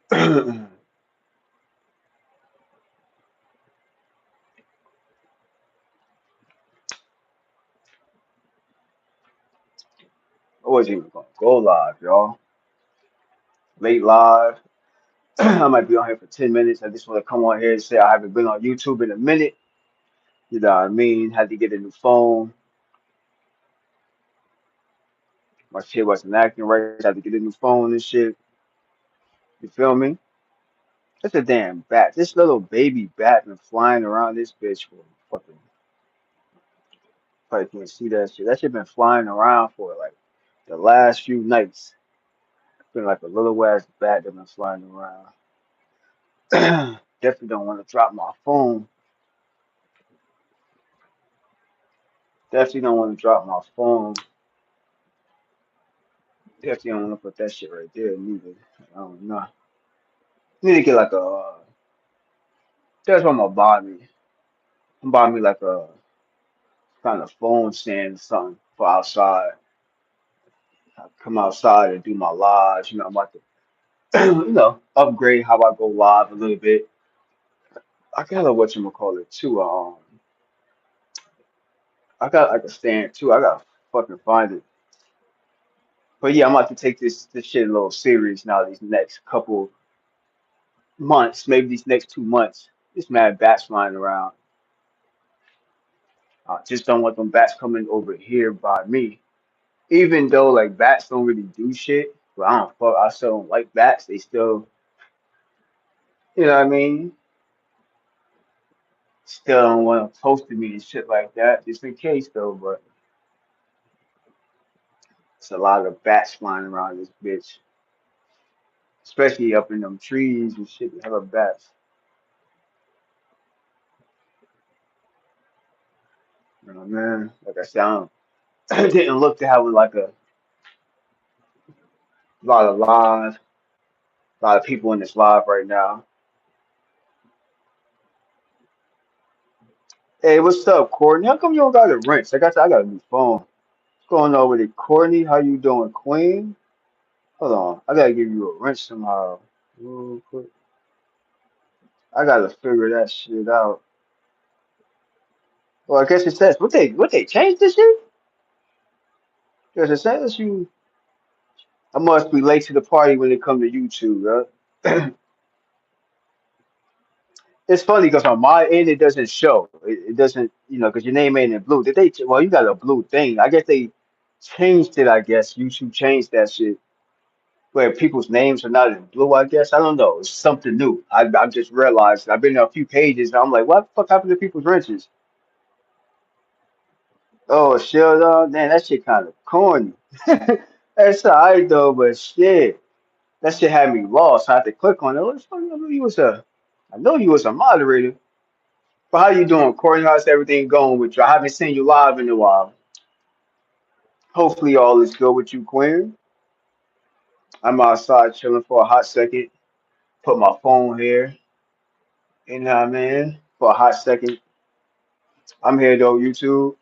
What was even gonna go live, y'all? Late live. I might be on here for 10 minutes. I just want to come on here and say I haven't been on YouTube in a minute. You know what I mean? Had to get a new phone. My shit wasn't acting right. Had to get a new phone and shit. You feel me? It's a damn bat. This little baby bat been flying around this bitch for fucking. Probably can't see that shit. That shit been flying around for like the last few nights. Been like a little ass bat that been flying around. Definitely don't want to drop my phone. Definitely don't want to drop my phone. Definitely don't want to put that shit right there neither. I don't know. Need to get like a. That's what I'm gonna buy me. I'm buy me like a kind of phone stand or something for outside. I come outside and do my lives. I'm about to, upgrade how I go live a little bit. I got a whatchamacallit too. I got like a stand too. I gotta fucking find it. But yeah, I'm about to take this shit a little serious now. These next couple months, maybe these next 2 months. This mad bats flying around. I just don't want them bats coming over here by me. Even though like bats don't really do shit, but I don't fuck. I still don't like bats. They still, you know what I mean? Still don't want to close to me and shit like that, just in case though. But it's a lot of bats flying around this bitch, especially up in them trees and shit. Hella bats. You know, man. Like I said, I don't, it didn't look to have like a lot of live, a lot of people in this live right now. Hey, what's up, Courtney? How come you don't got a wrench? I got a new phone. What's going on with it, Courtney? How you doing, Queen? Hold on, I gotta give you a wrench somehow. Real quick. I gotta figure that shit out. Well, I guess it says what they changed this shit? Because it says you. I must be late to the party when it comes to YouTube, huh? It's funny because on my end it doesn't show. It doesn't, because your name ain't in blue. Did they? Well, you got a blue thing. I guess they changed it. I guess YouTube changed that shit where people's names are not in blue. I guess I don't know. It's something new. I just realized. I've been on a few pages. And I'm like, what the fuck happened to people's wrenches? Oh, shit, man, that shit kind of corny. That's alright though, but shit, that shit had me lost. I had to click on it. What the fuck? I know you was a moderator. But how you doing, Corey? How's everything going with you? I haven't seen you live in a while. Hopefully all is good with you, Quinn. I'm outside chilling for a hot second. Put my phone here. You know what I mean? For a hot second. I'm here though, YouTube.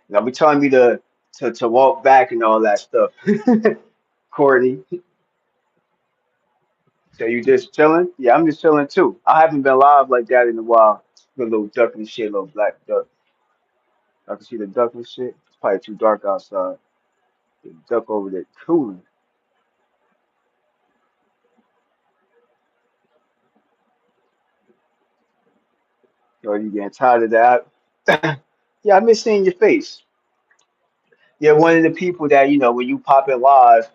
Now be telling me to walk back and all that stuff. Courtney. So you just chilling? Yeah, I'm just chilling too. I haven't been live like that in a while. The little duck and shit, little black duck. I can see the duck and shit. It's probably too dark outside. The duck over there cooling. Yo, you getting tired of that? Yeah, I miss seeing your face. You're one of the people that, when you pop in live,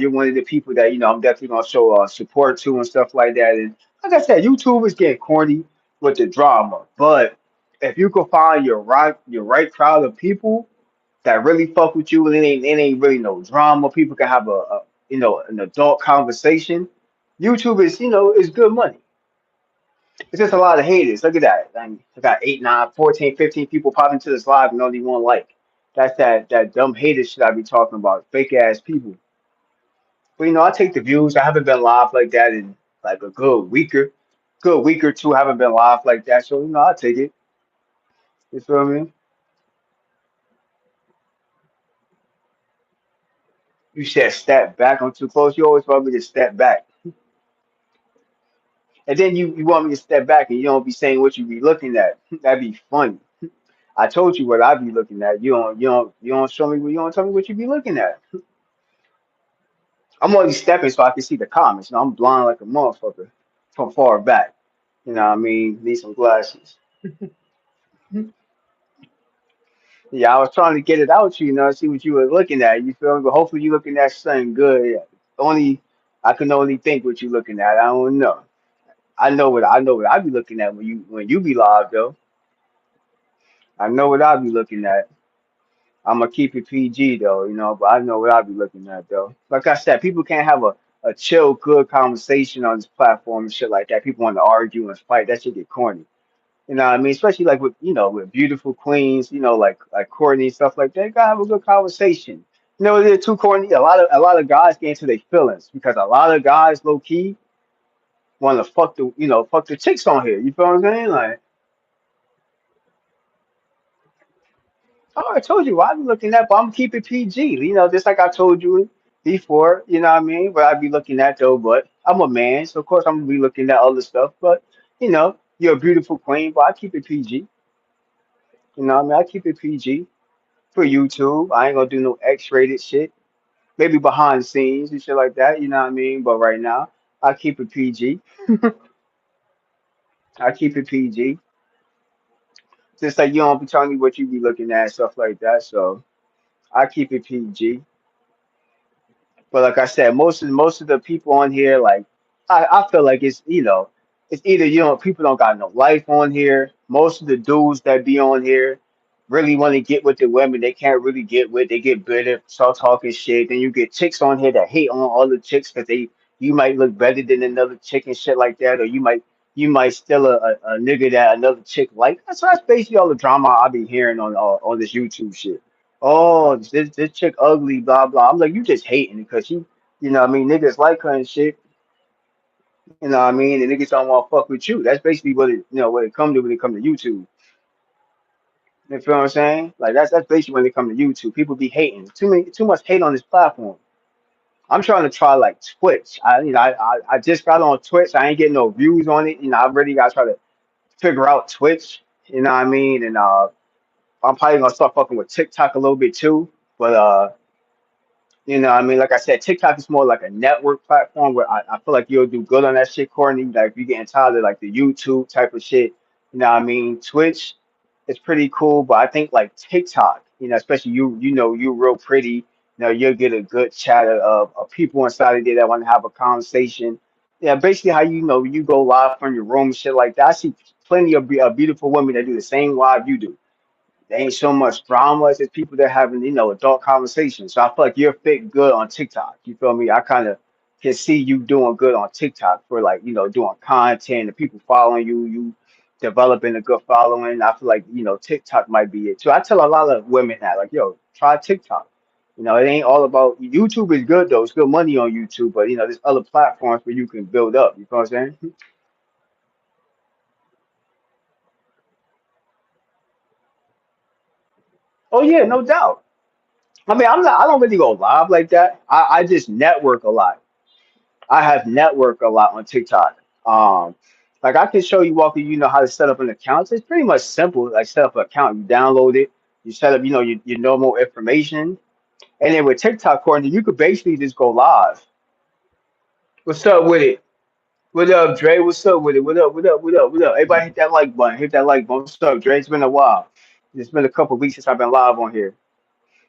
you're one of the people that, I'm definitely gonna show support to and stuff like that. And like I said, YouTube is getting corny with the drama. But if you can find your right crowd of people that really fuck with you and it ain't really no drama, people can have an adult conversation. YouTube is good money. It's just a lot of haters. Look at that. I got 8, 9, 14, 15 people popping to this live and only one like. That's that dumb hater shit I be talking about. Fake ass people. But I take the views. I haven't been live like that in like a good week or two. I haven't been live like that. So I take it. You feel me? You said step back. I'm too close. You always want me to step back, and then you want me to step back, and you don't be saying what you be looking at. That'd be funny. I told you what I be looking at. You don't show me. You don't tell me what you be looking at. I'm only stepping so I can see the comments. I'm blind like a motherfucker from far back. You know what I mean? Need some glasses. Yeah, I was trying to get it out you, see what you were looking at. You feel me? But hopefully you looking at something good. Only I can only think what you looking at. I don't know. I know what I be looking at when you be live though. I know what I be looking at. I'm gonna keep it PG though, but I know what I be looking at though. Like I said, people can't have a chill, good conversation on this platform and shit like that. People want to argue and fight. That shit get corny. You know what I mean? Especially like with beautiful queens, like Courtney and stuff like that. You gotta have a good conversation. They're too corny. A lot of guys get into their feelings because a lot of guys low key want to fuck the chicks on here. You feel what I'm saying? Like, oh, I told you, I be looking at, but I'm keeping PG. Just like I told you before. You know what I mean? But I be looking at though. But I'm a man, so of course I'm gonna be looking at other stuff. But you're a beautiful queen, but I keep it PG. You know what I mean? I keep it PG for YouTube. I ain't gonna do no X-rated shit. Maybe behind the scenes and shit like that. You know what I mean? But right now, I keep it PG. I keep it PG. Just like you don't be telling me what you be looking at, stuff like that. So I keep it PG. But like I said, most of the people on here, like I feel like it's either people don't got no life on here. Most of the dudes that be on here really want to get with the women they can't really get with. They get bitter, start talking shit. Then you get chicks on here that hate on other chicks because you might look better than another chick and shit like that, or you might steal a nigga that another chick like. That's basically all the drama I be hearing on this YouTube shit. Oh, this chick ugly, blah blah. I'm like, you just hating because what I mean, niggas like her and shit. You know what I mean, and niggas don't want to fuck with you. That's basically what it come to when it come to YouTube. You feel what I'm saying? Like that's basically when it come to YouTube. People be hating. Too much hate on this platform. I'm trying to try like Twitch. I just got on Twitch. I ain't getting no views on it. I really got to try to figure out Twitch. You know what I mean? And I'm probably gonna start fucking with TikTok a little bit too. But what I mean, like I said, TikTok is more like a network platform where I feel like you'll do good on that shit, Courtney. Like if you're getting tired of like the YouTube type of shit, what I mean? Twitch is pretty cool, but I think like TikTok, especially you're real pretty, you'll get a good chat of people inside of there that want to have a conversation. Yeah, basically how you go live from your room, shit like that. I see plenty of beautiful women that do the same live you do. There ain't so much drama as people that having, adult conversations. So I feel like you're fit good on TikTok. You feel me? I kind of can see you doing good on TikTok for like, doing content, the people following you, you developing a good following. I feel like, TikTok might be it too. I tell a lot of women that, like, yo, try TikTok. It ain't all about YouTube is good though. It's good money on YouTube, but there's other platforms where you can build up. You know what I'm saying? Oh yeah, no doubt. I mean, I don't really go live like that. I just network a lot. I have network a lot on TikTok. Um, like I can show you, Walker, how to set up an account. It's pretty much simple. Like set up an account, you download it, you set up, your normal information, and then with TikTok, Courtney, you could basically just go live. What's up with it? What up, Dre? What's up with it? What up? What up? What up? What up? Everybody hit that like button. Hit that like button. What's up, Dre? It's been a while. It's been a couple weeks since I've been live on here.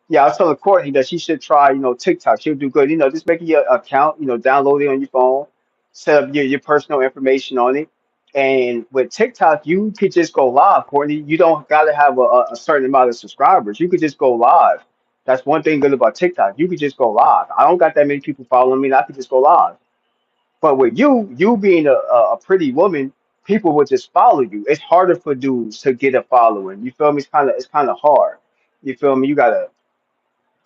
Yeah, I was telling Courtney that she should try, TikTok. She'll do good. Just make your account, download it on your phone, set up your personal information on it. And with TikTok, you could just go live, Courtney. You don't got to have a certain amount of subscribers. You could just go live. That's one thing good about TikTok. You could just go live. I don't got that many people following me, and I could just go live. But with you being a pretty woman, people would just follow you. It's harder for dudes to get a following. You feel me? It's kind of hard. You feel me? You gotta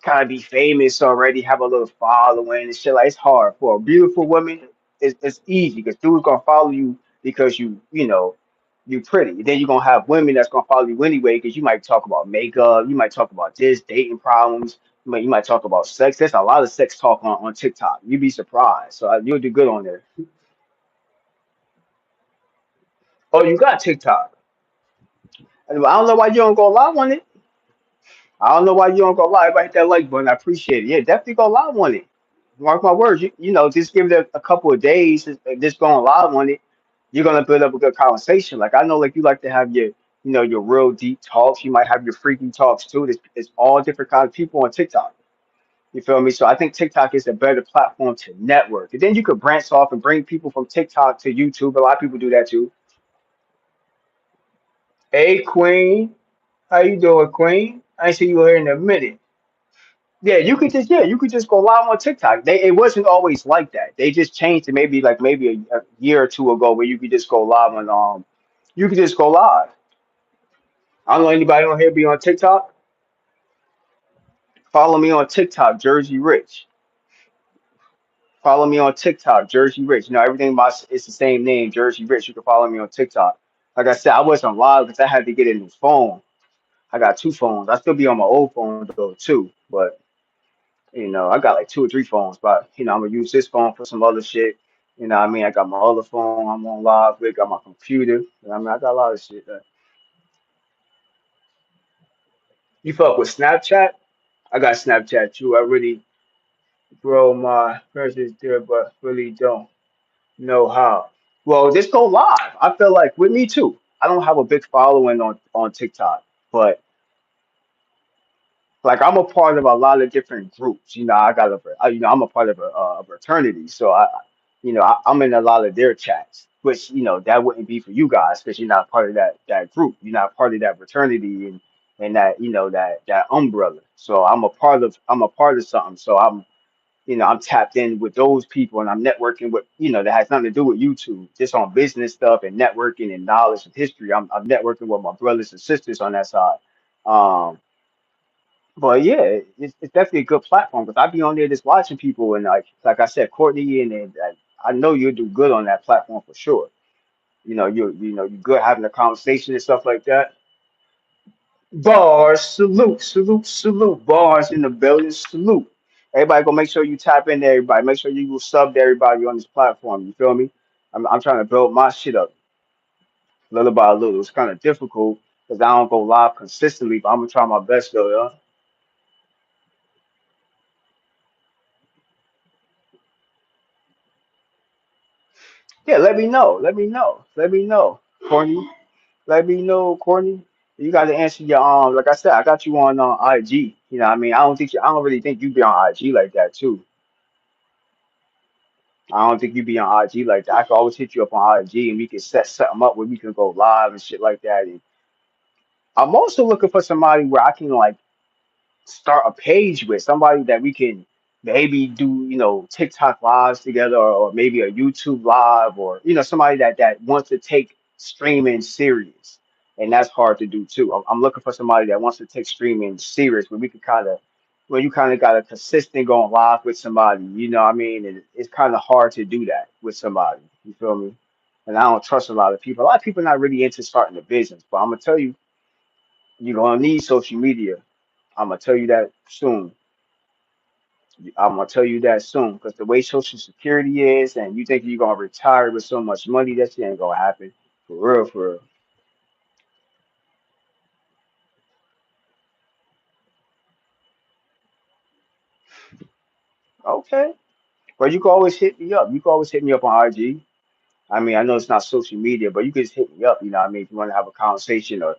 kind of be famous already, have a little following and shit. Like it's hard for a beautiful woman. It's easy because dudes gonna follow you because you pretty. Then you're gonna have women that's gonna follow you anyway because you might talk about makeup, you might talk about this dating problems. You might talk about sex. There's a lot of sex talk on TikTok. You'd be surprised. So you'll do good on there. Oh, you got TikTok. I don't know why you don't go live on it. I don't know why you don't go live. Everybody hit that like button. I appreciate it. Yeah, definitely go live on it. Mark my words. Just give it a couple of days. Just going live on it. You're gonna build up a good conversation. Like I know, like you like to have your real deep talks. You might have your freaky talks too. There's all different kinds of people on TikTok. You feel me? So I think TikTok is a better platform to network. And then you could branch off and bring people from TikTok to YouTube. A lot of people do that too. Hey, Queen. How you doing, Queen? I ain't see you here in a minute. You could just go live on TikTok. It wasn't always like that. They just changed it maybe a year or two ago where you could just go live on you could just go live. I don't know anybody on here be on TikTok. Follow me on TikTok, Jersey Rich. Follow me on TikTok, Jersey Rich. Everything about it's the same name, Jersey Rich. You can follow me on TikTok. Like I said, I wasn't live because I had to get a new phone. I got two phones. I still be on my old phone though too, but I got like two or three phones. But I'm gonna use this phone for some other shit. What I mean? I got my other phone I'm on live with, got my computer. I mean, I got a lot of shit. You fuck with Snapchat? I got Snapchat too. I really grow my presence there, but really don't know how. Well, just go live. I feel like with me too. I don't have a big following on TikTok, but like I'm a part of a lot of different groups. I'm a part of a fraternity, so I'm in a lot of their chats, which that wouldn't be for you guys because you're not part of that group. You're not part of that fraternity and that that umbrella. So I'm a part of something. So I'm tapped in with those people and I'm networking with, that has nothing to do with YouTube, just on business stuff and networking and knowledge and history. I'm networking with my brothers and sisters on that side. Um, but yeah, it's definitely a good platform because I be on there just watching people and like I said, Courtney and I know you'll do good on that platform for sure. You're good having a conversation and stuff like that. Bars, salute, salute, salute. Bars in the building, salute. Everybody go make sure you tap into everybody. Make sure you go sub to everybody on this platform. You feel me? I'm trying to build my shit up little by little. It's kind of difficult because I don't go live consistently, but I'm gonna try my best though, yeah. Yeah, let me know. Let me know. Let me know, Corny. Let me know, Courtney. You got to answer your like I said, I got you on IG. I mean, I don't really think you be on IG like that too. I don't think you be on IG like that. I can always hit you up on IG and we can set something up where we can go live and shit like that. And I'm also looking for somebody where I can like start a page with somebody that we can maybe do, TikTok lives together or maybe a YouTube live or somebody that wants to take streaming serious. And that's hard to do too. I'm looking for somebody that wants to take streaming serious where we can where you kind of got a consistent going live with somebody, what I mean? And it's kind of hard to do that with somebody. You feel me? And I don't trust a lot of people. A lot of people not really into starting a business, but I'm gonna tell you, you're gonna need social media. I'm gonna tell you that soon. I'm gonna tell you that soon, because the way Social Security is, and you think you're gonna retire with so much money, that shit ain't gonna happen. For real, for real. Okay. But you can always hit me up. You can always hit me up on IG. I mean, I know it's not social media, but you can just hit me up. What I mean, if you want to have a conversation or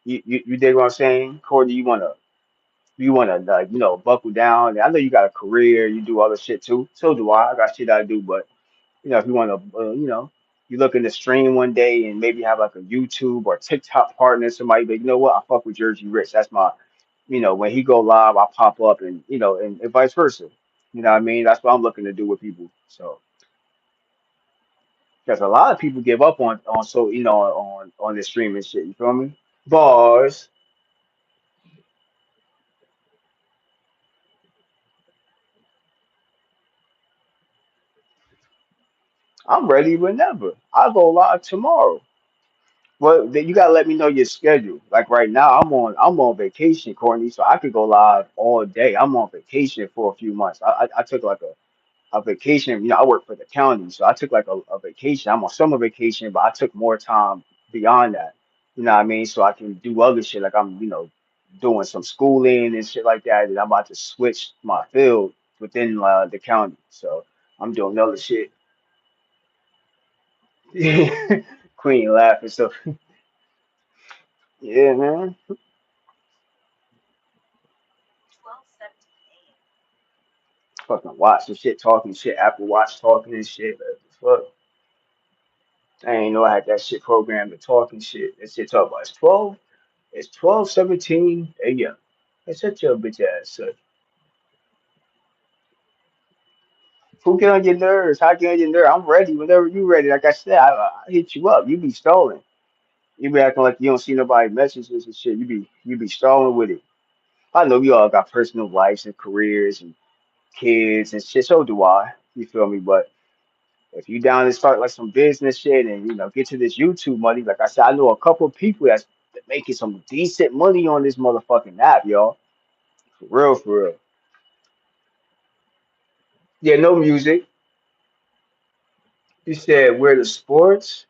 you dig what I'm saying, Courtney, you wanna like buckle down. I know you got a career, you do other shit too. So do I. I got shit I do, but if you want to, you looking to stream one day and maybe have like a YouTube or TikTok partner, somebody, but you know what? I fuck with Jersey Rich. That's my, when he go live, I pop up and vice versa. What I mean? That's what I'm looking to do with people. So, because a lot of people give up on this streaming shit. You feel me? Bars. I'm ready whenever. I'll go live tomorrow. Well, then you gotta let me know your schedule. Like right now, I'm on vacation, Courtney, so I could go live all day. I'm on vacation for a few months. I took like a vacation. I work for the county, so I took like a vacation. I'm on summer vacation, but I took more time beyond that. You know what I mean? So I can do other shit. Like I'm, doing some schooling and shit like that. And I'm about to switch my field within the county. So I'm doing other shit. Queen laughing. So yeah, man. Fucking watch some shit, talking shit, Apple Watch talking and shit. Like, fuck. I ain't know I had that shit programmed to talking shit. That shit talk about it's 12:17 a.m. Hey, shut your bitch ass up. Who get on your nerves? How get on your nerves? I'm ready whenever you ready. Like I said, I hit you up. You be stalling. You be acting like you don't see nobody messages and shit. You be stalling with it. I know we all got personal lives and careers and kids and shit. So do I. You feel me? But if you down to start like some business shit and get to this YouTube money, like I said, I know a couple of people that's making some decent money on this motherfucking app, y'all. For real, for real. Yeah, no music. You said where the sports?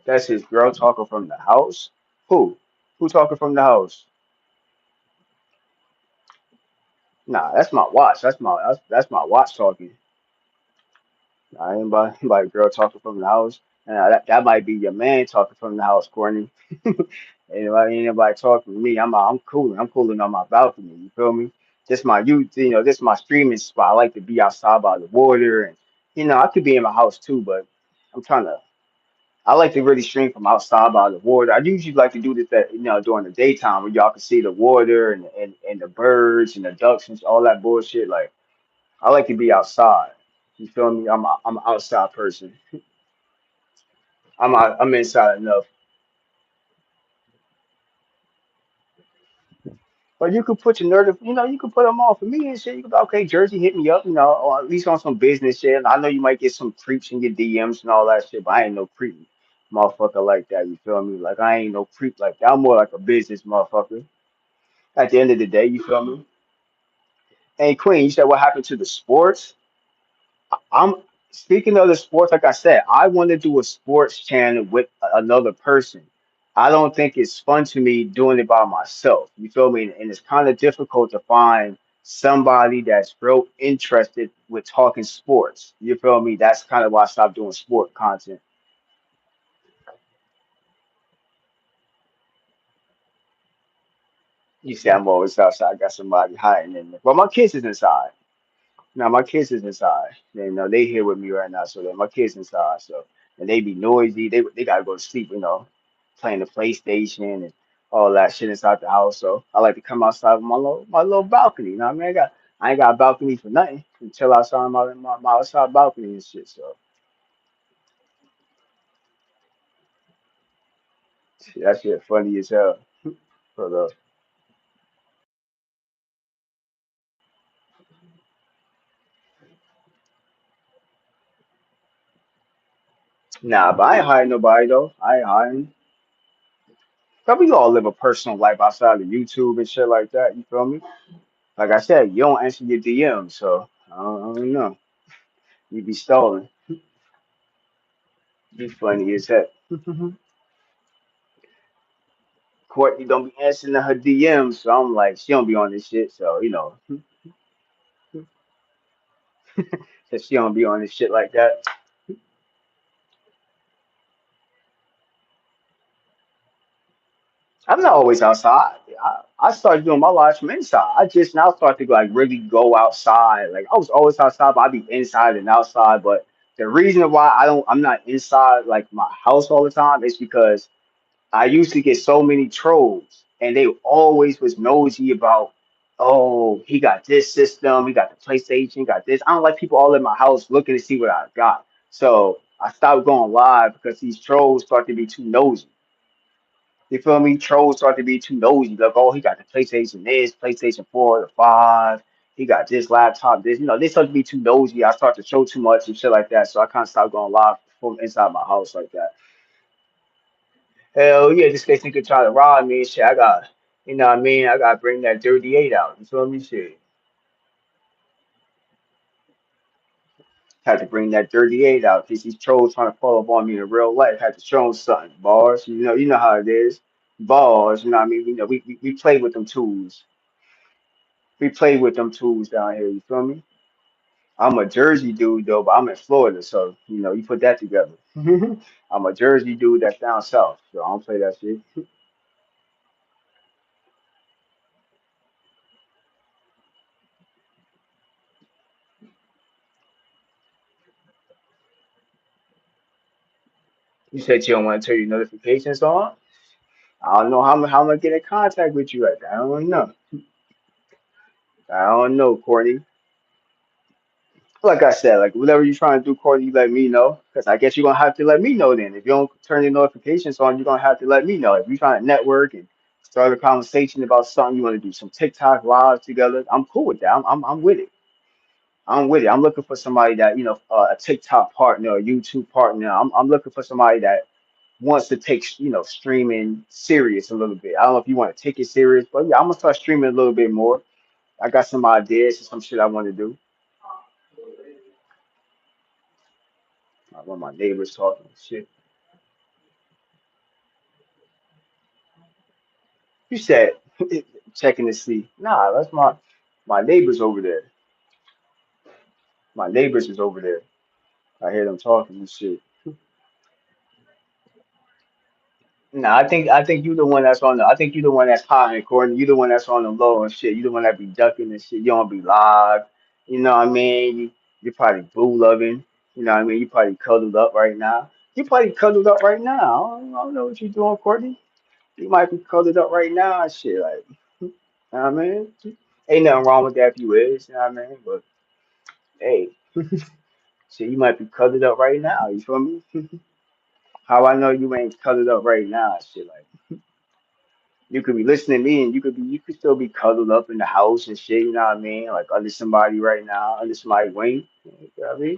That's his girl talking from the house. Who? Who talking from the house? Nah, that's my watch. That's my watch talking. Nah, anybody girl talking from the house. That might be your man talking from the house, Courtney. Ain't nobody talking to me. I'm cooling. I'm cooling on my balcony. You feel me? This my streaming spot. I like to be outside by the water, and I could be in my house too, but I'm trying to. I like to really stream from outside by the water. I usually like to do this during the daytime where y'all can see the water and the birds and the ducks and all that bullshit. Like I like to be outside. You feel me? I'm an outside person. I'm inside enough. But you could put your nerve, you could put them on for me and shit. You could be okay, Jersey, hit me up, or at least on some business shit. And I know you might get some creeps in your DMs and all that shit, but I ain't no creep motherfucker like that. You feel me? Like I ain't no creep like that. I'm more like a business motherfucker. At the end of the day, you feel me? Hey Queen, you said what happened to the sports? I'm speaking of the sports, like I said, I want to do a sports channel with another person. I don't think it's fun to me doing it by myself. You feel me? And it's kind of difficult to find somebody that's real interested with talking sports. You feel me? That's kind of why I stopped doing sport content. You see, I'm always outside. I got somebody hiding in there. Well, my kids is inside. Now my kids is inside. They here with me right now, so that my kids inside. So and they be noisy. They gotta go to sleep. Playing the PlayStation and all that shit inside the house. So I like to come outside with my little balcony. You know what I mean? I ain't got a balcony for nothing. I can chill outside on my outside balcony and shit. So shit, that shit funny as hell. But nah, but I ain't hiding nobody though. I ain't hiding. But we all live a personal life outside of YouTube and shit like that. You feel me? Like I said, you don't answer your DM, so I don't know. You be stalling. You funny as heck. Courtney don't be answering her DMs, so I'm like, she don't be on this shit, so so she don't be on this shit like that. I'm not always outside. I started doing my life from inside. I just now start to like really go outside. Like I was always outside, but I be inside and outside. But the reason why I'm not inside like my house all the time is because I used to get so many trolls, and they always was nosy about, oh, he got this system, he got the PlayStation, he got this. I don't like people all in my house looking to see what I got. So I stopped going live because these trolls start to be too nosy. You feel me? Trolls start to be too nosy. Like, oh, he got the PlayStation this, PlayStation 4, the 5. He got this laptop, this, they start to be too nosy. I start to show too much and shit like that. So I kind of stopped going live from inside my house like that. Hell yeah, this case nigga try to rob me and shit. I got, what I mean? I got to bring that 38 out. You feel me? Shit. Had to bring that 38 out because these trolls trying to pull up on me in real life. Had to show them something. Bars, you know how it is. Bars, you know what I mean? We play with them tools. We play with them tools down here. You feel me? I'm a Jersey dude though, but I'm in Florida, so you put that together. I'm a Jersey dude that's down south, so I don't play that shit. You said you don't want to turn your notifications on. I don't know how I'm gonna get in contact with you. Like, I don't know. I don't know, Courtney. Like I said, like whatever you're trying to do, Courtney, you let me know. Because I guess you're gonna have to let me know then. If you don't turn your notifications on, you're gonna have to let me know. If you're trying to network and start a conversation about something, you want to do some TikTok lives together, I'm cool with that. I'm with it. I'm with it. I'm looking for somebody that, a TikTok partner, a YouTube partner. I'm looking for somebody that wants to take, streaming serious a little bit. I don't know if you want to take it serious, but yeah, I'm gonna start streaming a little bit more. I got some ideas and some shit I want to do. When my neighbors talking shit. You said checking to see. Nah, that's my neighbors over there. My neighbors is over there. I hear them talking and shit. Nah, I think you the one that's on the. I think you the one that's hot and Courtney. You the one that's on the low and shit. You the one that be ducking and shit. You don't be live. You know what I mean? You probably boo loving. You know what I mean? You probably cuddled up right now. You probably cuddled up right now. I don't know what you doing, Courtney. You might be cuddled up right now and shit. Like, you know what I mean? Ain't nothing wrong with that if you is. You know what I mean? But hey, shit, you might be cuddled up right now. You feel me? How I know you ain't cuddled up right now? Shit, like. You could be listening to me and you could still be cuddled up in the house and shit, you know what I mean? Like under somebody right now, under somebody's wing. You know what I mean?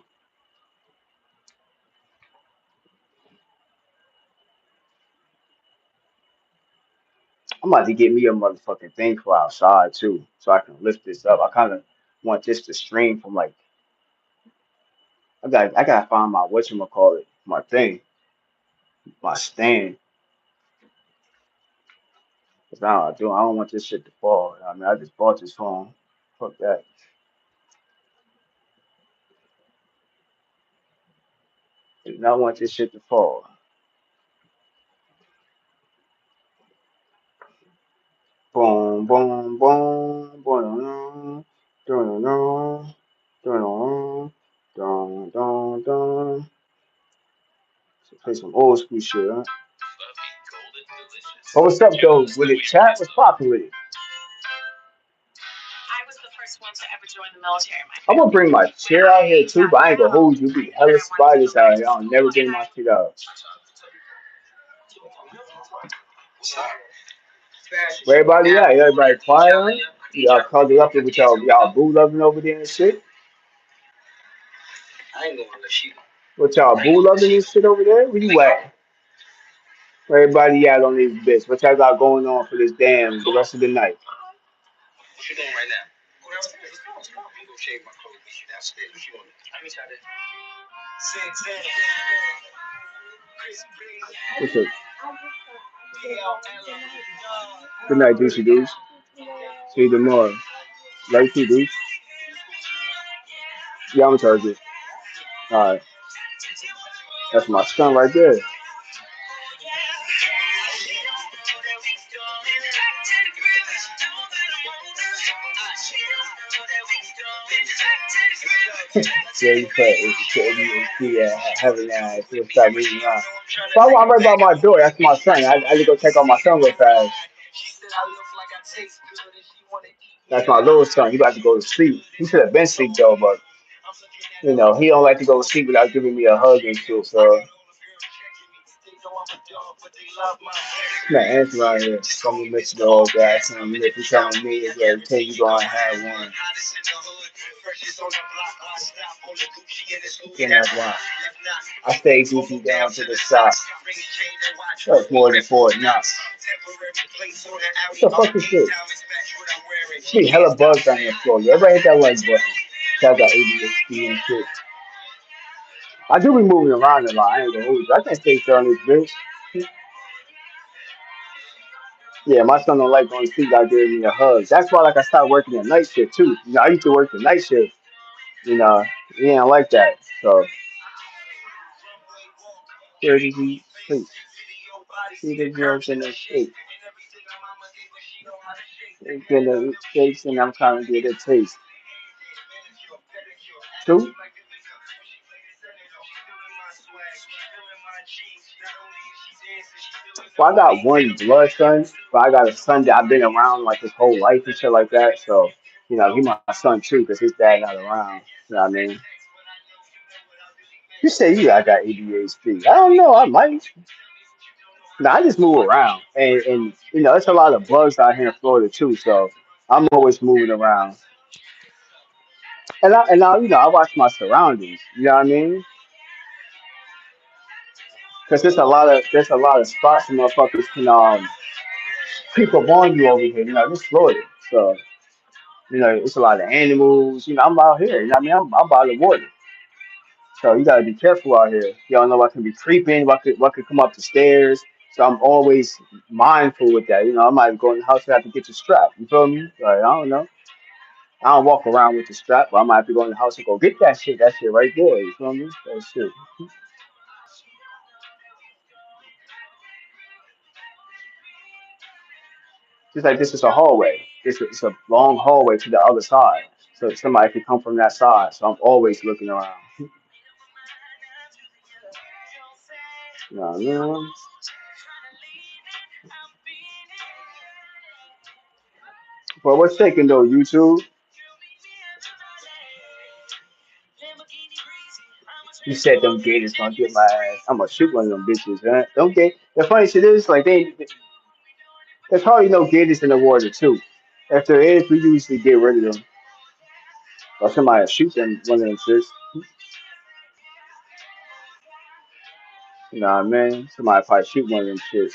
I'm about to get me a motherfucking thing for outside too, so I can lift this up. I kinda want this to stream from like I gotta find my whatchamacallit, my thing, my stand. 'Cause I don't want this shit to fall. You know what I mean, I just bought this phone. Fuck that. Do not want this shit to fall. Boom, boom, boom, boom, dun, dun, dun, dun, dun, dun. So play some old school shit, huh? Oh, what's up, though? With it, chat? What's popping with it? I'm gonna bring my chair out here too, but I ain't gonna hold you. Be hella spiders out here. I'll never bring my shit out. Where everybody at? Everybody quiet on it? Y'all cuddled up with y'all boo loving over there and shit? What y'all boo loving and shit over there? Where you at? Where everybody at on this bitch? What y'all got going on for this damn the rest of the night? What's up? Good night, Deucey Deuce. See you tomorrow. Love you, Deuce. Yeah, I'm gonna charge it. Alright. That's my son right there. Yeah, you having that. He'll start moving around. So I'm right by my door. That's my son. I had to go check on my son real fast. That's my little son. He about to go to sleep. He should have been asleep though, but he don't like to go to sleep without giving me a hug and shit. So Man, answer right here. Someone mix the whole gas and if you telling me it's gonna take you gonna have one. Then that's why. I stay goofy down to the side. That's more than four knots. What the fuck is this? Shit, hella bugs down here, Florida. Everybody hit that like button. Y'all got ADHD and shit. I do be moving around a lot. I ain't gonna hold you. I can't stay still on this bitch. Yeah, my son don't like going to sleep out there in the hugs. That's why, like, I started working at night shift too. I used to work the night shift. You know, he ain't like that. So, where did he sleep? See the girls in the shape. It's in the shapes, and I'm trying to get a taste. Two. Well, I got one blood son, but I got a son that I've been around like his whole life and shit like that. So, he my son too, because his dad not around. You know what I mean? You say I got ADHD. I don't know. I might. No, I just move around, and it's a lot of bugs out here in Florida too. So I'm always moving around, and I I watch my surroundings. You know what I mean? Because there's a lot of spots and motherfuckers can creep up on you over here. This Florida. So it's a lot of animals. I'm out here. You know what I mean? I'm by the water. So you gotta be careful out here. You don't know what can be creeping, what could come up the stairs. So I'm always mindful with that. I might go in the house and have to get the strap. You feel me? Like, I don't know. I don't walk around with the strap, but I might have to go in the house and go get that shit. That shit right there. You feel me? That shit. Just like this is a hallway. It's a long hallway to the other side. So somebody could come from that side. So I'm always looking around. You know what I mean? But what's taking though, YouTube? You said them gators gonna get my ass. I'm gonna shoot one of them bitches, huh? Okay. The funny shit is, like, there's hardly no gators in the water too. If there is, we usually get rid of them. Or somebody will shoot them, one of them shits. You know what I mean? Somebody probably shoot one of them shits.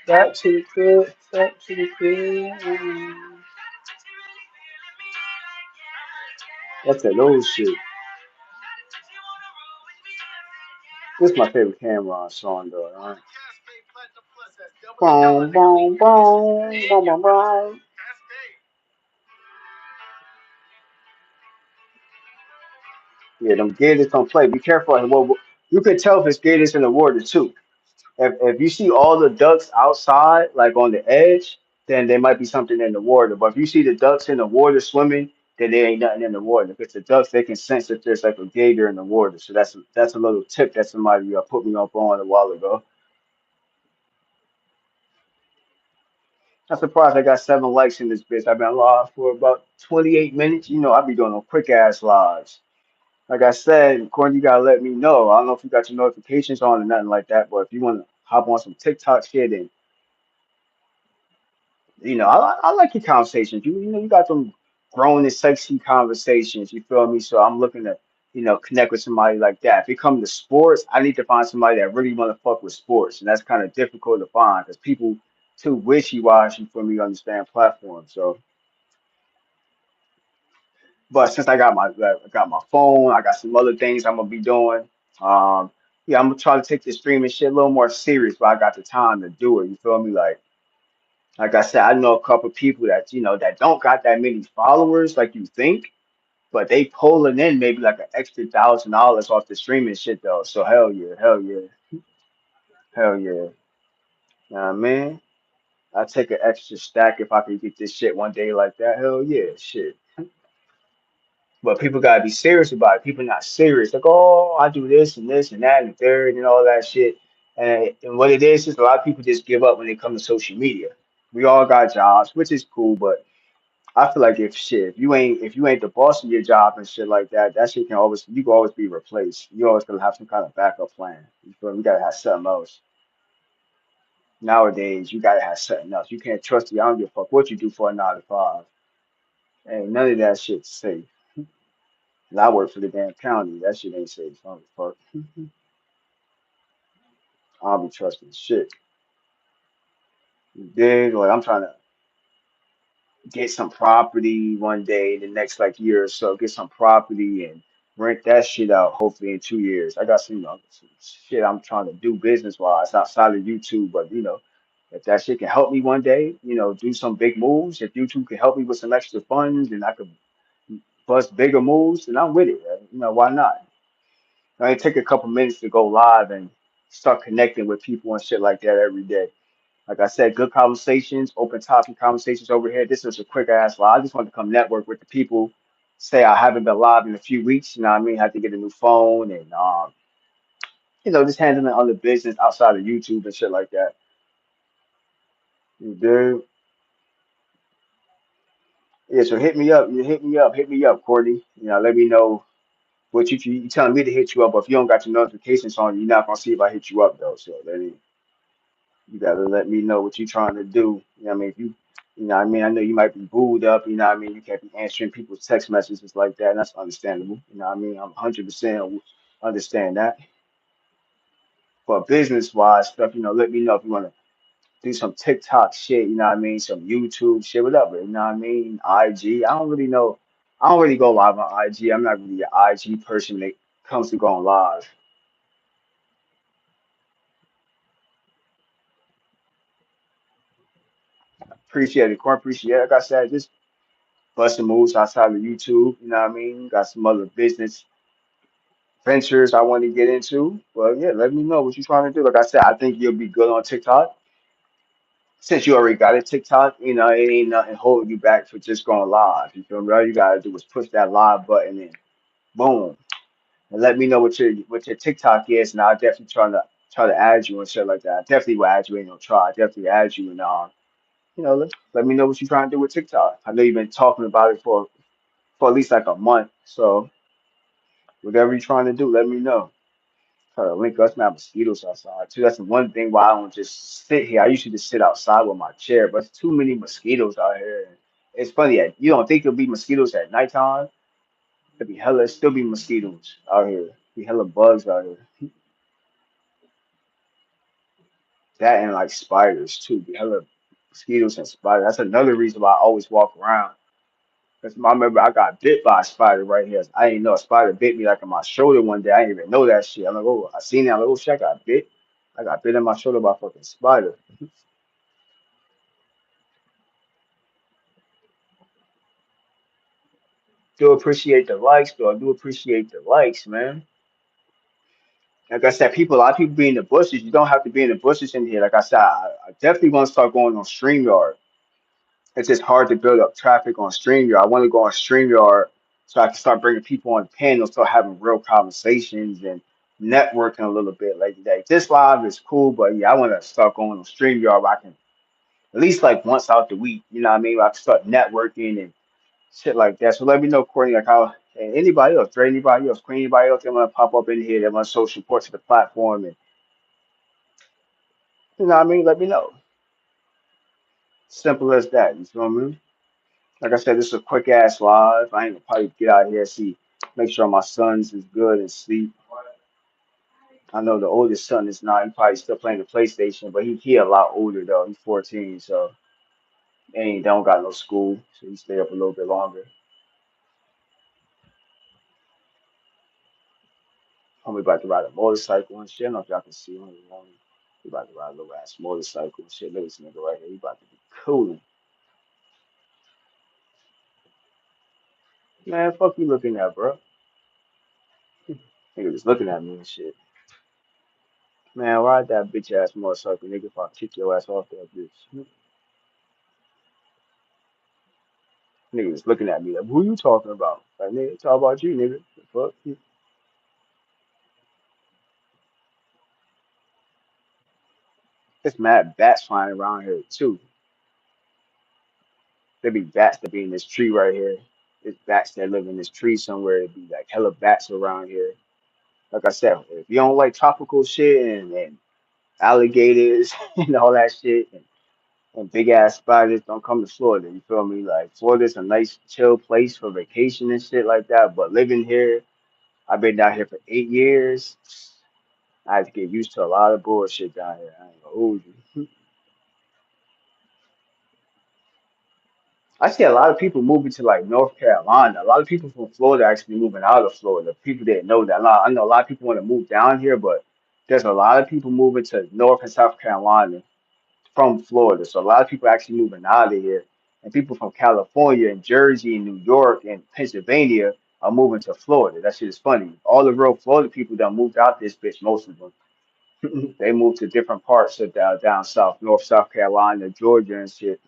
Back to the crib, back to the crib. That's that old shit. This is my favorite Cameron song though, alright? Boom, boom, boom, boom, boom, boom. Yeah, them gators don't play. Be careful. Well, you can tell if it's gators in the water too. If you see all the ducks outside, like on the edge, then there might be something in the water. But if you see the ducks in the water swimming, then there ain't nothing in the water. Because the ducks, they can sense that there's like a gator in the water. So that's a little tip that somebody put me up on a while ago. I'm surprised I got 7 likes in this bitch. I've been live for about 28 minutes. I be doing them quick ass lives. Like I said, Corey, you gotta let me know. I don't know if you got your notifications on or nothing like that, but if you want to hop on some TikTok shit and I like your conversations. You got them grown and sexy conversations. You feel me? So I'm looking to connect with somebody like that. If it comes to sports, I need to find somebody that really want to fuck with sports, and that's kind of difficult to find because people too wishy washy for me to understand platforms. So, but since I got my phone, I got some other things I'm gonna be doing. Um, yeah, I'm gonna try to take this streaming shit a little more serious, but I got the time to do it. You feel me? Like I said, I know a couple people that that don't got that many followers like you think, but they pulling in maybe like an extra $1,000 off the streaming shit though. So hell yeah, hell yeah, hell yeah. Know what I mean? I take an extra stack if I could get this shit one day like that. Hell yeah, shit. But people gotta be serious about it. People not serious. Like, oh, I do this and that and third and all that shit. And what it is a lot of people just give up when they come to social media. We all got jobs, which is cool, but I feel like if you ain't the boss of your job and shit like that, that shit can always you can always be replaced. You always gonna have some kind of backup plan. You feel me? You gotta have something else. Nowadays, you gotta have something else. You can't trust you. I don't give a fuck what you do for a 9 to 5. Ain't none of that shit's safe. And I work for the damn county. That shit ain't safe. I don't give a fuck. I don't be trusting shit. You dig? Like I'm trying to get some property one day, the next like year or so, get some property and rent that shit out. Hopefully in 2 years, I got some shit I'm trying to do business wise outside of YouTube. But if that shit can help me one day, do some big moves. If YouTube can help me with some extra funds and I could bust bigger moves, then I'm with it. Why not? I take a couple minutes to go live and start connecting with people and shit like that every day. Like I said, good conversations, open topic conversations over here. This was a quick ass live. I just wanted to come network with the people. Say I haven't been live in a few weeks, you know what I mean? Had to get a new phone and just handling other business outside of YouTube and shit like that. Dude. Yeah, so hit me up. You hit me up, Courtney. Let me know what you telling me to hit you up, but if you don't got your notifications on, you're not gonna see if I hit you up though. So you gotta let me know what you're trying to do. I mean? If I know you might be booed up, you can't be answering people's text messages like that, and that's understandable. I'm 100% understand that. But business wise stuff, let me know if you want to do some TikTok shit, some YouTube shit, whatever, IG. I don't really know. I don't really go live on IG. I'm not really an IG person that comes to going live. Appreciate it, Corn. Appreciate it. Like I said, just busting moves outside of YouTube. Got some other business ventures I want to get into. Well, yeah, let me know what you're trying to do. Like I said, I think you'll be good on TikTok. Since you already got a TikTok, it ain't nothing holding you back for just going live. You feel me? All you gotta do is push that live button and boom. And let me know what your TikTok is, and I'll definitely try to add you and shit like that. I definitely will add you. Ain't no try. I definitely add you and let me know what you're trying to do with TikTok. I know you've been talking about it for at least like a month. So whatever you're trying to do, let me know. Try to link us, man. Mosquitoes outside too. That's the one thing why I don't just sit here. I usually just sit outside with my chair, but it's too many mosquitoes out here. It's funny that you don't think there'll be mosquitoes at nighttime. There'll be hella, still be mosquitoes out here. Be hella bugs out here. That and like spiders too. Be hella mosquitoes and spiders. That's another reason why I always walk around. Because I remember I got bit by a spider right here. I didn't know a spider bit me like on my shoulder one day. I didn't even know that shit. I'm like, oh, I seen it. I'm like, oh shit, I got bit. I got bit in my shoulder by a fucking spider. Do appreciate the likes, though. I do appreciate the likes, man. Like I said, a lot of people be in the bushes. You don't have to be in the bushes in here. Like I said, I definitely want to start going on StreamYard. It's just hard to build up traffic on StreamYard. I want to go on StreamYard so I can start bringing people on panels, start having real conversations and networking a little bit. Like this live is cool, but yeah, I want to start going on StreamYard where I can at least like once out the week, you know what I mean? Where I can start networking and shit like that. So let me know, Courtney, like how and anybody else, Dre, anybody else, Queen, anybody else that want to pop up in here that want to show support to the platform and you know what I mean? Let me know. Simple as that. You feel me? Like I said, this is a quick ass live. I ain't gonna probably get out here see, make sure my sons is good and sleep. I know the oldest son is not. He probably still playing the PlayStation, but he a lot older though. He's 14, so and he don't got no school, so he stay up a little bit longer. I'm about to ride a motorcycle and shit. I don't know if y'all can see him. He about to ride a little ass motorcycle and shit. Look at this nigga right here. He about to be cool. Man, fuck you looking at, bro. Nigga just looking at me and shit. Man, ride that bitch ass motorcycle, nigga. If I kick your ass off that bitch. Nigga just looking at me like, who you talking about? Like, nigga, talk about you, nigga. The fuck? There's mad bats flying around here, too. There be bats that be in this tree right here. There's bats that live in this tree somewhere. There be like hella bats around here. Like I said, if you don't like tropical shit and alligators and all that shit and big ass spiders, don't come to Florida. You feel me? Like Florida's a nice chill place for vacation and shit like that. But living here, I've been down here for 8 years. I had to get used to a lot of bullshit down here. I ain't gonna hold you. I see a lot of people moving to like North Carolina. A lot of people from Florida actually moving out of Florida. People didn't know that. I know a lot of people want to move down here, but there's a lot of people moving to North and South Carolina from Florida. So a lot of people actually moving out of here. And people from California and Jersey and New York and Pennsylvania are moving to Florida. That shit is funny. All the real Florida people that moved out this bitch, most of them. They moved to different parts of down south, North South Carolina, Georgia and shit.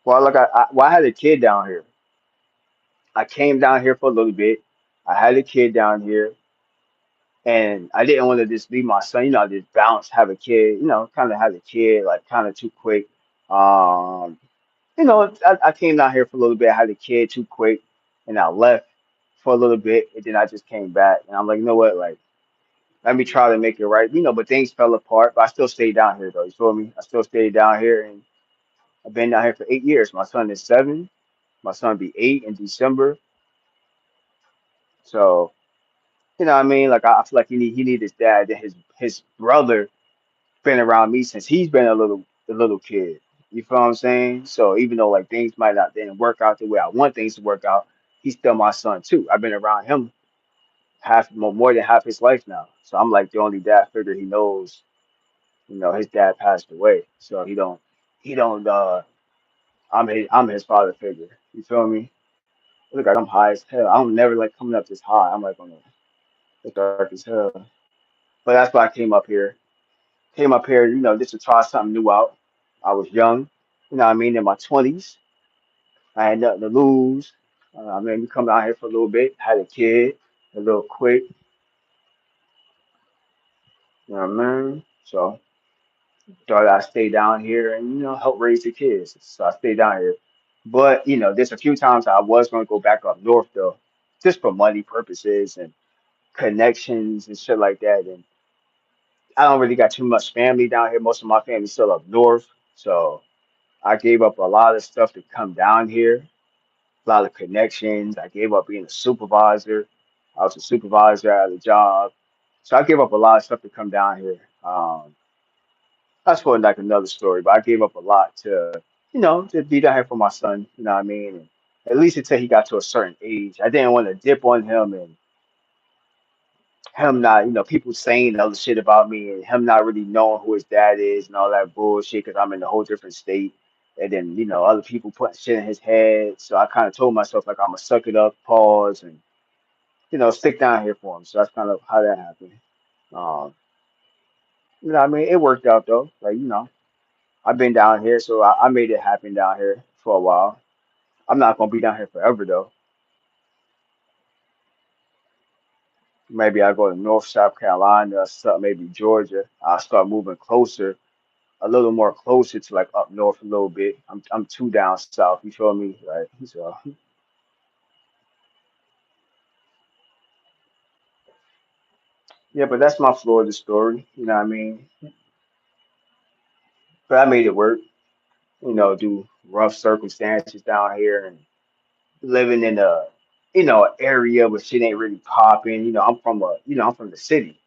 Well, look, I had a kid down here. I came down here for a little bit. I had a kid down here, and I didn't want to just leave my son. I just bounce, have a kid. Kind of have a kid like kind of too quick. Um, I came down here for a little bit. I had a kid too quick, and I left for a little bit, and then I just came back. And I'm like, you know what, like let me try to make it right. But things fell apart. But I still stayed down here though. You feel me? I still stayed down here, and I've been down here for 8 years. My son is 7. My son be 8 in December. So what I mean? Like I feel like he need his dad. Then his brother been around me since he's been a little kid. You feel what I'm saying? So even though like things might not didn't work out the way I want things to work out, he's still my son too. I've been around him more than half his life now. So I'm like the only dad figure he knows. His dad passed away, so he don't. I'm his father figure. You feel me? Look like I'm high as hell. I'm never like coming up this high. I'm like on the dark as hell. But that's why I came up here. Came up here, just to try something new out. I was young, what I mean, in my 20s. I had nothing to lose. We come down here for a little bit, had a kid, a little quick, you know what I mean? So thought I'd stay down here and, help raise the kids. So I stayed down here. But, there's a few times I was going to go back up north, though, just for money purposes and connections and shit like that. And I don't really got too much family down here. Most of my family's still up north. So I gave up a lot of stuff to come down here, a lot of connections. I gave up being a supervisor. I was a supervisor at a job. So I gave up a lot of stuff to come down here. That's for like another story, but I gave up a lot to be down here for my son, you know what I mean? And at least until he got to a certain age. I didn't want to dip on him and him not, people saying other shit about me and him not really knowing who his dad is and all that bullshit because I'm in a whole different state. And then, other people putting shit in his head. So I kind of told myself, like, I'm going to suck it up, pause, and, stick down here for him. So that's kind of how that happened. Um, it worked out, though. Like, I've been down here, so I made it happen down here for a while. I'm not going to be down here forever, though. Maybe I go to North South Carolina, or something, maybe Georgia. I'll start moving closer a little more closer to like up north a little bit. I'm too down south. You feel me? Like so. Yeah, but that's my Florida story. You know what I mean? But I made it work. Due rough circumstances down here and living in area where shit ain't really popping. I'm from the city.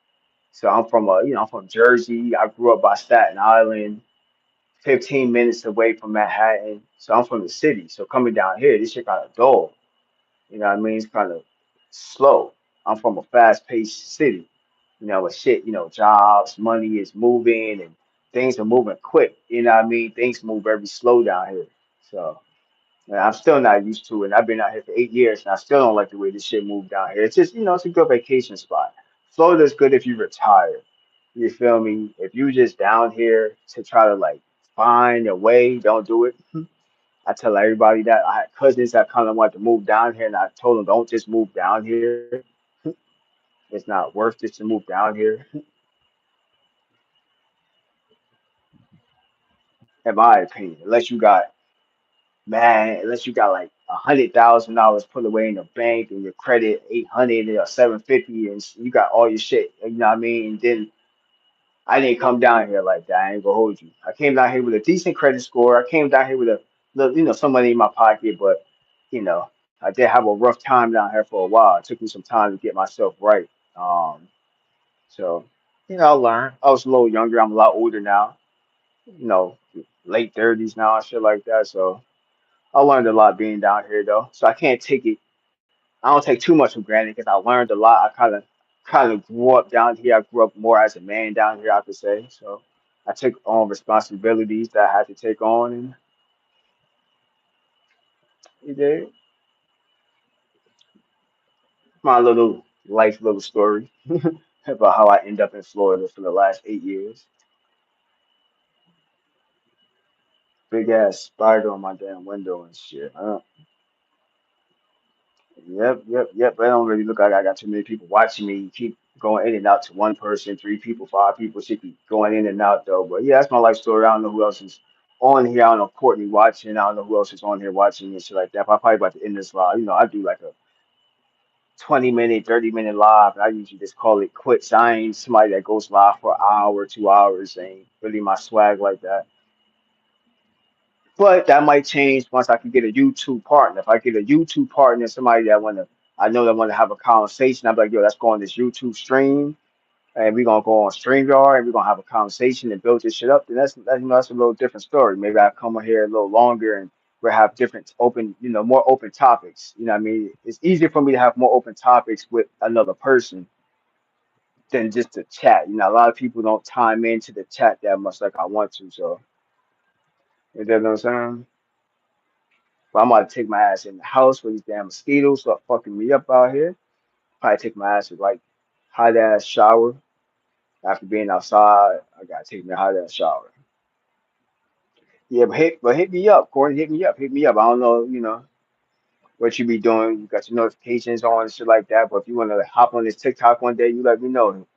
So I'm from Jersey. I grew up by Staten Island, 15 minutes away from Manhattan. So I'm from the city. So coming down here, this shit kind of dull. You know what I mean? It's kind of slow. I'm from a fast-paced city, with shit, jobs, money is moving and things are moving quick. You know what I mean? Things move very slow down here. So, I'm still not used to it. And I've been out here for 8 years and I still don't like the way this shit moved down here. It's just, it's a good vacation spot. Florida's good if you retire. You feel me? If you just down here to try to like find a way, don't do it. I tell everybody that I had cousins that kind of wanted to move down here, and I told them don't just move down here. It's not worth it to move down here. in my opinion. Unless you got like $100,000 put away in the bank and your credit 800 or 750 and you got all your shit, you know what I mean? And then I didn't come down here like that. I ain't gonna hold you. I came down here with a decent credit score. I came down here with a little, some money in my pocket, but you know, I did have a rough time down here for a while. It took me some time to get myself right. Um, so, I learned. I was a little younger. I'm a lot older now. You know, late 30s now and shit like that. So I learned a lot being down here though. So I can't take it. I don't take too much for granted because I learned a lot. I kind of grew up down here. I grew up more as a man down here, I could say. So I took on responsibilities that I had to take on, and you did my little life, little story about how I end up in Florida for the last 8 years. Big ass spider on my damn window and shit. Yep. I don't really look like I got too many people watching me. Keep going in and out to one person, three people, five people. Should keep going in and out though. But yeah, that's my life story. I don't know who else is on here. I don't know Courtney watching. I don't know who else is on here watching and shit like that. But I'm probably about to end this live. I do like a 20-minute, 30-minute live. And I usually just call it quits. I ain't somebody that goes live for an hour, 2 hours. Ain't really my swag like that. But that might change once I can get a YouTube partner. If I get a YouTube partner, somebody that I know that want to have a conversation. I'm like, yo, let's go on this YouTube stream, and we're gonna go on StreamYard, and we're gonna have a conversation and build this shit up. Then that's a little different story. Maybe I come on here a little longer, and we'll have different open, more open topics. You know what I mean? It's easier for me to have more open topics with another person than just to chat. A lot of people don't time into the chat that much like I want to. So, you know what I'm saying? But I'm about to take my ass in the house with these damn mosquitoes start fucking me up out here. Probably take my ass to like hot ass shower. After being outside, I gotta take me a hot ass shower. Yeah, but hit me up, Corey. Hit me up. Hit me up. I don't know, what you be doing. You got your notifications on and shit like that. But if you wanna hop on this TikTok one day, you let me know.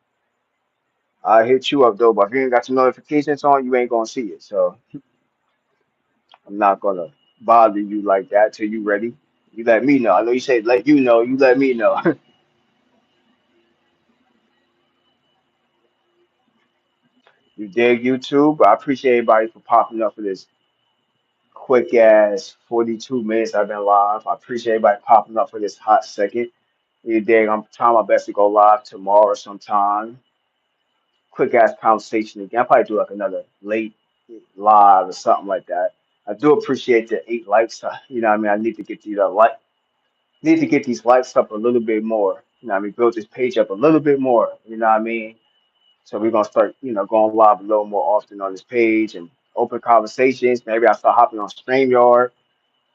I'll hit you up though. But if you ain't got your notifications on, you ain't gonna see it. So I'm not gonna bother you like that till you ready. You let me know. I know you said let you know. You let me know. You dig YouTube? But I appreciate everybody for popping up for this quick ass 42 minutes I've been live. I appreciate everybody popping up for this hot second. You dig? I'm trying my best to go live tomorrow sometime. Quick ass conversation again. I'll probably do like another late live or something like that. I do appreciate the 8 likes. You know what I mean? I need to get these likes up a little bit more. You know what I mean? Build this page up a little bit more. You know what I mean? So we're gonna start, going live a little more often on this page and open conversations. Maybe I start hopping on StreamYard,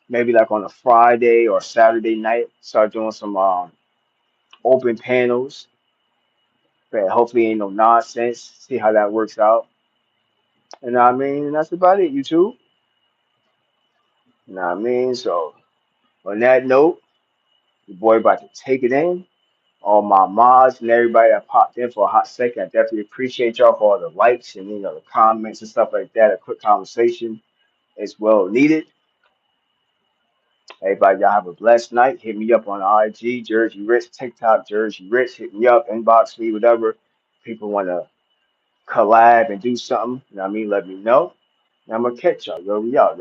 maybe like on a Friday or Saturday night, start doing some open panels. But hopefully ain't no nonsense. See how that works out. You know what I mean? And that's about it, YouTube. You know what I mean? So on that note, your boy about to take it in. All my mods and everybody that popped in for a hot second, I definitely appreciate y'all for all the likes and the comments and stuff like that. A quick conversation is well needed. Everybody, y'all have a blessed night. Hit me up on IG, Jersey Rich, TikTok, Jersey Rich. Hit me up, inbox me, whatever. People want to collab and do something. You know what I mean? Let me know. And I'm going to catch y'all. Yo, we out. Y'all